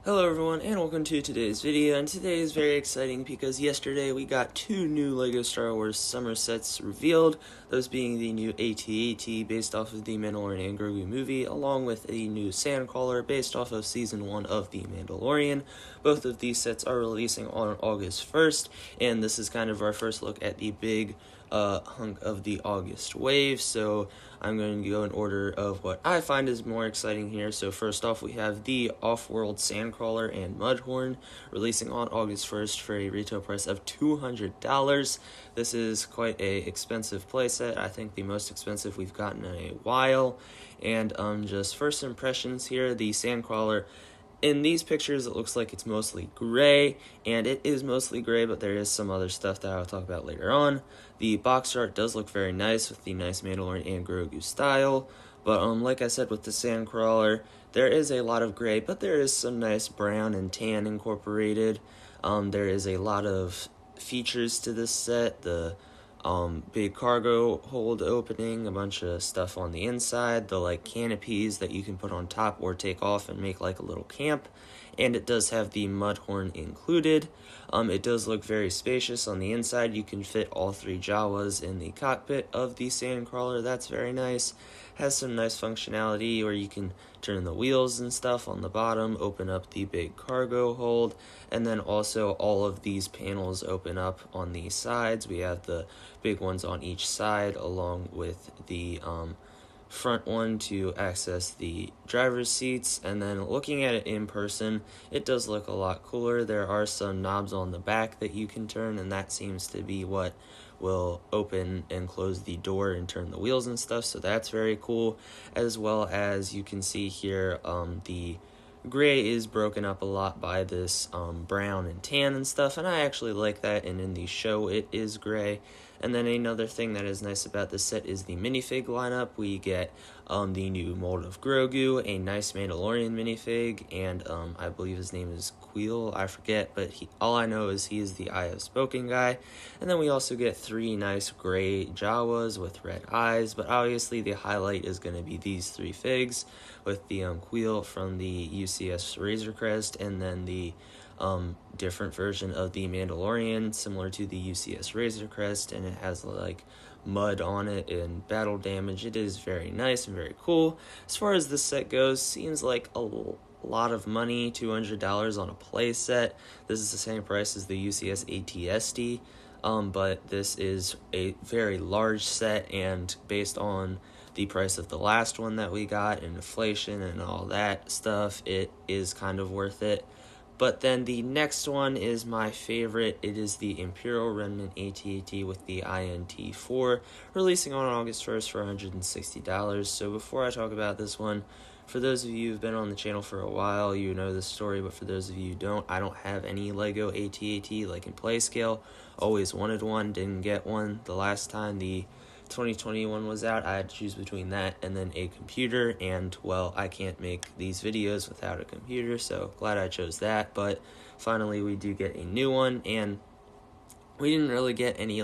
Hello everyone and welcome to today's video, and today is very exciting because yesterday we got two new LEGO Star Wars summer sets revealed, those being the new AT-AT based off of the Mandalorian and Grogu movie, along with a new Sandcrawler based off of Season 1 of the Mandalorian. Both of these sets are releasing on August 1st, and this is kind of our first look at the big hunk of the August wave, so I'm going to go in order of what I find is more exciting here. So first off, we have the Off-World Sandcrawler and Mudhorn releasing on August 1st for a retail price of $200. This is quite a expensive playset. I think the most expensive we've gotten in a while. And just first impressions here, the Sandcrawler. In these pictures, it looks like it's mostly gray, and it is mostly gray, but there is some other stuff that I'll talk about later on. The box art does look very nice with the nice Mandalorian and Grogu style, but like I said with the Sandcrawler, there is a lot of gray, but there is some nice brown and tan incorporated. There is a lot of features to this set. The big cargo hold opening, a bunch of stuff on the inside, the canopies that you can put on top or take off and make like a little camp, and it does have the Mudhorn included. It does look very spacious on the inside. You can fit all three Jawas in the cockpit of the Sandcrawler. That's very nice. Has some nice functionality where you can turn the wheels and stuff on the bottom, open up the big cargo hold, and then also all of these panels open up on the sides. We have the big ones on each side along with the front one to access the driver's seats. And then looking at it in person, it does look a lot cooler. There are some knobs on the back that you can turn, and that seems to be what will open and close the door and turn the wheels and stuff, so that's very cool. As well as you can see here, the gray is broken up a lot by this brown and tan and stuff, and I actually like that, and in the show it is gray. And then another thing that is nice about this set is the minifig lineup. We get the new mold of Grogu, a nice Mandalorian minifig, and I believe his name is Queel, I forget, but all I know is he is the Eye of Spoken guy. And then we also get three nice gray Jawas with red eyes, but obviously the highlight is going to be these three figs with the Queel from the UCS Razor Crest, and then the different version of the Mandalorian similar to the UCS Razor Crest, and it has mud on it and battle damage. It is very nice and very cool. As far as this set goes, seems like a lot of money, $200 on a play set. This is the same price as the UCS AT-ST, but this is a very large set, and based on the price of the last one that we got and inflation and all that stuff, it is kind of worth it. But then the next one is my favorite. It is the Imperial Remnant AT-AT with the INT-4, releasing on August 1st for $160. So before I talk about this one, for those of you who've been on the channel for a while, you know the story, but for those of you who don't, I don't have any LEGO AT-AT in play scale. Always wanted one, didn't get one. The last time the 2021 was out, I had to choose between that and then a computer, and well, I can't make these videos without a computer, so glad I chose that. But finally we do get a new one, and we didn't really get any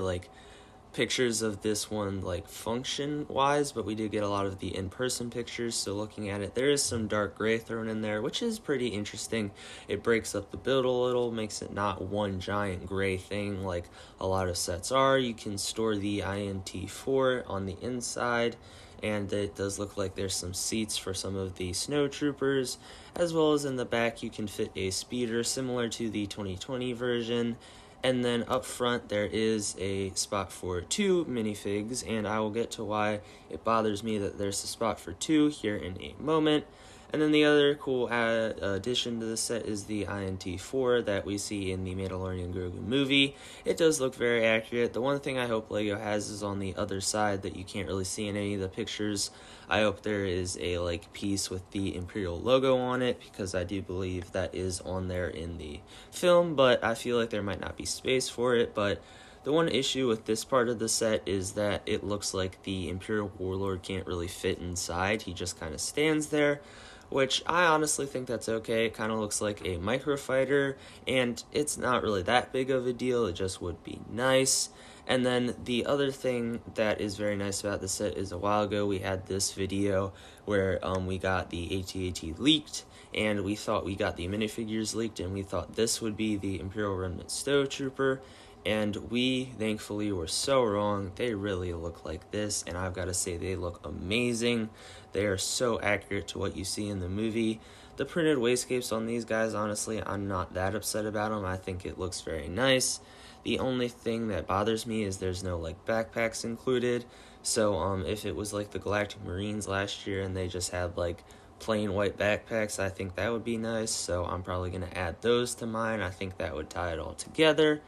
pictures of this one function wise, but we did get a lot of the in-person pictures. So looking at it, there is some dark gray thrown in there, which is pretty interesting. It breaks up the build a little, makes it not one giant gray thing like a lot of sets are. You can store the INT-4 on the inside, and it does look like there's some seats for some of the snowtroopers, as well as in the back you can fit a speeder similar to the 2020 version. And then up front there is a spot for two minifigs, and I will get to why it bothers me that there's a spot for two here in a moment. And then the other cool addition to the set is the INT-4 that we see in the Mandalorian Grogu movie. It does look very accurate. The one thing I hope LEGO has is on the other side that you can't really see in any of the pictures. I hope there is a piece with the Imperial logo on it, because I do believe that is on there in the film, but I feel like there might not be space for it. But the one issue with this part of the set is that it looks like the Imperial Warlord can't really fit inside. He just kind of stands there, which I honestly think that's okay. It kind of looks like a microfighter, and it's not really that big of a deal. It just would be nice. And then the other thing that is very nice about the set is a while ago we had this video where we got the AT-AT leaked, and we thought we got the minifigures leaked, and we thought this would be the Imperial Remnant Snowtrooper, and we thankfully were so wrong. They really look like this, and I've got to say they look amazing. They are so accurate to what you see in the movie. The printed wastegapes on these guys, honestly, I'm not that upset about them. I think it looks very nice. The only thing that bothers me is there's no like backpacks included. So if it was like the Galactic Marines last year and they just had like plain white backpacks, I think that would be nice. So I'm probably going to add those to mine. I think that would tie it all together.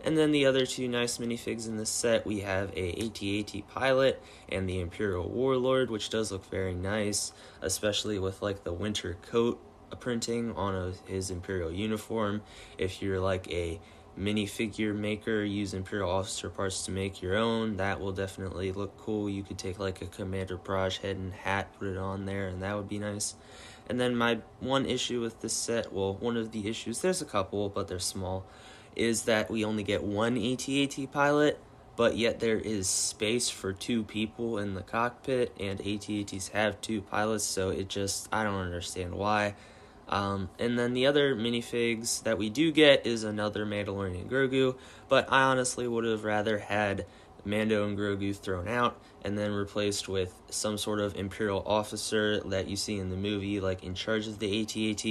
And then the other two nice minifigs in this set, we have a AT-AT Pilot and the Imperial Warlord, which does look very nice, especially with like the winter coat printing on his Imperial uniform. If you're like a minifigure maker, use Imperial officer parts to make your own, that will definitely look cool. You could take like a Commander Barrage head and hat, put it on there, and that would be nice. And then my one issue with this set, well, one of the issues, there's a couple, but they're small, is that we only get one AT-AT pilot, but yet there is space for two people in the cockpit, and AT-ATs have two pilots, so it just, I don't understand why. And then the other minifigs that we do get is another Mandalorian and Grogu, but I honestly would have rather had Mando and Grogu thrown out and then replaced with some sort of Imperial officer that you see in the movie, like in charge of the AT-AT,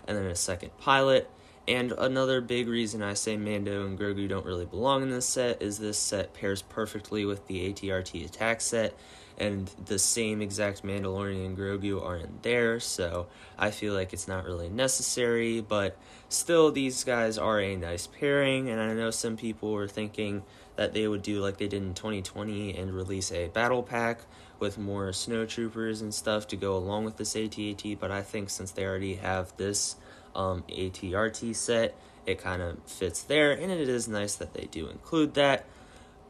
and then a second pilot. And another big reason I say Mando and Grogu don't really belong in this set is this set pairs perfectly with the AT-AT attack set, and the same exact Mandalorian and Grogu are in there, so I feel like it's not really necessary, but still these guys are a nice pairing, and I know some people were thinking that they would do like they did in 2020 and release a battle pack with more snowtroopers and stuff to go along with this AT-AT, but I think since they already have this AT-RT set, it kind of fits there, and it is nice that they do include that.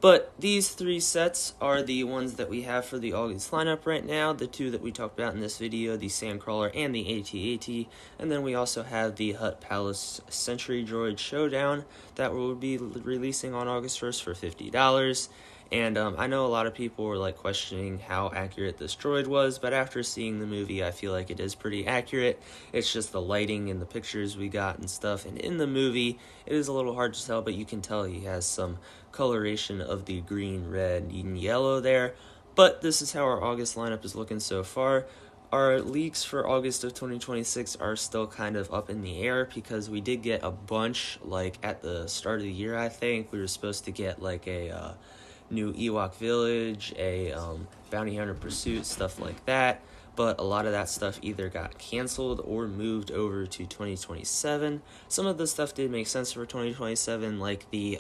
But these three sets are the ones that we have for the August lineup right now. The two that we talked about in this video, the Sandcrawler and the AT-AT. And then we also have the Hutt Palace Sentry Droid Showdown that we'll be releasing on August 1st for $50. And I know a lot of people were like questioning how accurate this droid was, but after seeing the movie, I feel like it is pretty accurate. It's just the lighting and the pictures we got and stuff. And in the movie, it is a little hard to tell, but you can tell he has some coloration of the green, red, and yellow there. But this is how our August lineup is looking so far. Our leaks for August of 2026 are still kind of up in the air because we did get a bunch, like at the start of the year, I think. We were supposed to get like a new Ewok Village, a Bounty Hunter Pursuit, stuff like that. But a lot of that stuff either got canceled or moved over to 2027. Some of the stuff did make sense for 2027, like the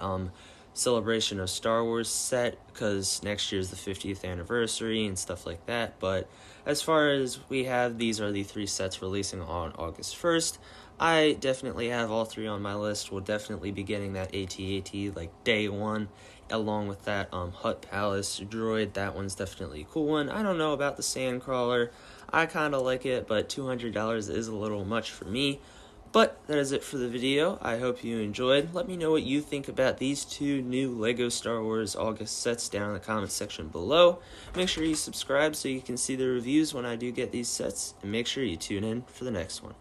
Celebration of Star Wars set, because next year is the 50th anniversary and stuff like that. But as far as we have, these are the three sets releasing on August 1st. I definitely have all three on my list. We'll definitely be getting that AT-AT like day one, along with that Hutt Palace droid. That one's definitely a cool one. I don't know about the Sandcrawler. I kind of like it, but $200 is a little much for me. But that is it for the video. I hope you enjoyed. Let me know what you think about these two new LEGO Star Wars August sets down in the comment section below. Make sure you subscribe so you can see the reviews when I do get these sets, and make sure you tune in for the next one.